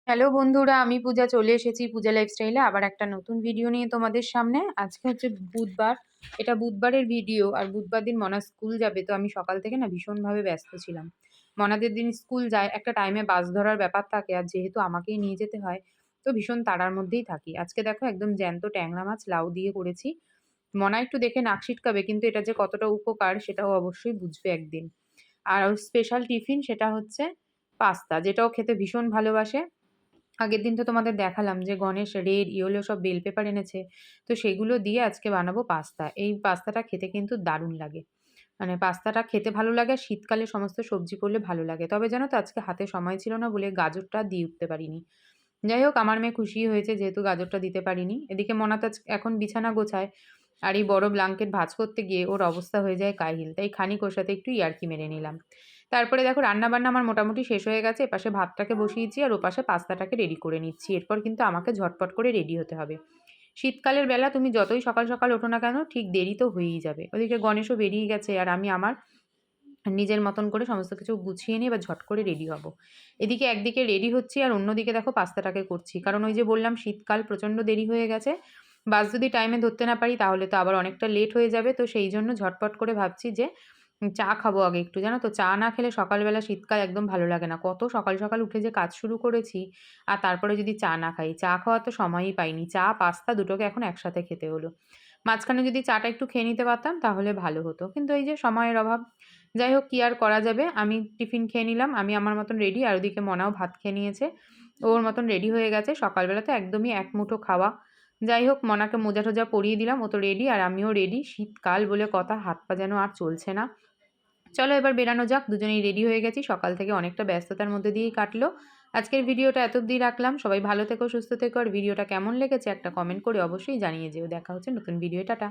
Hello বন্ধুরা, আমি পূজা চলে এসেছি পূজা লাইফস্টাইলে আবার একটা নতুন ভিডিও নিয়ে তোমাদের সামনে। আজকে হচ্ছে বুধবার। এটা বুধবারের ভিডিও। আর বুধবার দিন মনা স্কুল যাবে, তো আমি সকাল থেকে না ভীষণভাবে ব্যস্ত ছিলাম। মনাদের দিন স্কুল যায়, একটা টাইমে বাস ধরার ব্যাপার থাকে, আর যেহেতু আমাকেই নিয়ে যেতে হয় তো ভীষণ তাড়ার মধ্যেই থাকি। আজকে দেখো একদম জ্যান্ত ট্যাংরা মাছ লাউ দিয়ে করেছি। মনা একটু দেখে নাক সিটকাবে, কিন্তু এটা যে কতটা উপকার সেটাও অবশ্যই বুঝবে একদিন। আর ওর স্পেশাল টিফিন সেটা হচ্ছে পাস্তা, যেটাও খেতে ভীষণ ভালোবাসে। আগের দিন তো তোমাদের দেখালাম যে গণেশ রেড ইয়েলো সব বেল পেপার এনেছে। তো সেগুলো দিয়ে আজকে বানাবো পাস্তা। এই পাস্তাটা খেতে কিন্তু দারুণ লাগে। মানে পাস্তাটা খেতে ভালো লাগে, আর শীতকালে সমস্ত সবজি করলে ভালো লাগে। তবে জানো তো আজকে হাতে সময় ছিল না বলে গাজরটা দিয়ে উঠতে পারিনি। যাই হোক, আমার মেয়ে খুশি হয়েছে যেহেতু গাজরটা দিতে পারিনি। এদিকে মনা তো এখন বিছানা গোছায়। আর এই বড় ব্ল্যাঙ্কেট ভাঁজ করতে গিয়ে ওর অবস্থা হয়ে যায় কাহিল। তাই খানিক ওর সাথে একটু ইয়ার্কি মেরে নিলাম। তারপরে দেখো রান্না-বান্না আমার মোটামুটি শেষ হয়ে গেছে। এপাশে ভাতটাকে বসিয়েছি আর ওপাশে পাস্তাটাকে রেডি করে নিচ্ছি। এরপর কিন্তু আমাকে ঝটপট করে রেডি হতে হবে। শীতকালের বেলা তুমি যতই সকাল, সকাল ওঠো না কেন ঠিক দেরি তো হয়েই যাবে। ওদিকে গণেশও বেরিয়ে গেছে আর আমি আমার নিজের মতন করে সমস্ত কিছু গুছিয়ে নিয়ে এবার ঝট করে রেডি হব। এদিকে একদিকে রেডি হচ্ছি আর অন্যদিকে দেখো পাস্তাটাকে করছি। কারণ ওই যে বললাম শীতকাল প্রচণ্ড দেরি হয়ে গেছে। বাস যদি টাইমে ধরতে না পারি তাহলে তো আবার অনেকটা লেট হয়ে যাবে। তো সেই জন্য ঝটপট করে ভাবছি যে চা খাবো আগে একটু। জানো তো চা না খেলে সকালবেলা শীতকাল একদম ভালো লাগে না। কত সকাল, সকাল উঠে যে কাজ শুরু করেছি, আর তারপরে যদি চা না খাই। চা খাওয়ার তো সময়ই পাইনি। চা, পাস্তা দুটোকে এখন একসাথে খেতে হলো। মাঝখানে যদি চাটা একটু খেয়ে নিতে পারতাম তাহলে ভালো হতো। কিন্তু এই যে সময়ের অভাব। যাই হোক, কি আর করা যাবে। আমি টিফিন খেয়ে নিলাম। আমি আমার মতন রেডি, আর ওদিকে মনাও ভাত খেয়ে নিয়েছে। ওর মতন রেডি হয়ে গেছে। সকালবেলা তো একদমই এক মুঠো খাওয়া। যাই হোক, মনাকে মোজা-টোজা পরিয়ে দিলাম। ও তো রেডি আর আমিও রেডি। শীতকাল বলে কথা, হাত পা যেন আর চলছে না। চলো এবার বেরানো যাক। দুজনেই রেডি হয়ে গেছি। সকাল থেকে অনেকটা ব্যস্ততার মধ্যে দিয়েই কাটলো। আজকের ভিডিওটা এত অবধি রাখলাম। সবাই ভালো থেকো, সুস্থ থেকো। আর ভিডিওটা কেমন লেগেছে একটা কমেন্ট করে অবশ্যই জানিয়ে যেও। দেখা হচ্ছে নতুন ভিডিও। টাটা।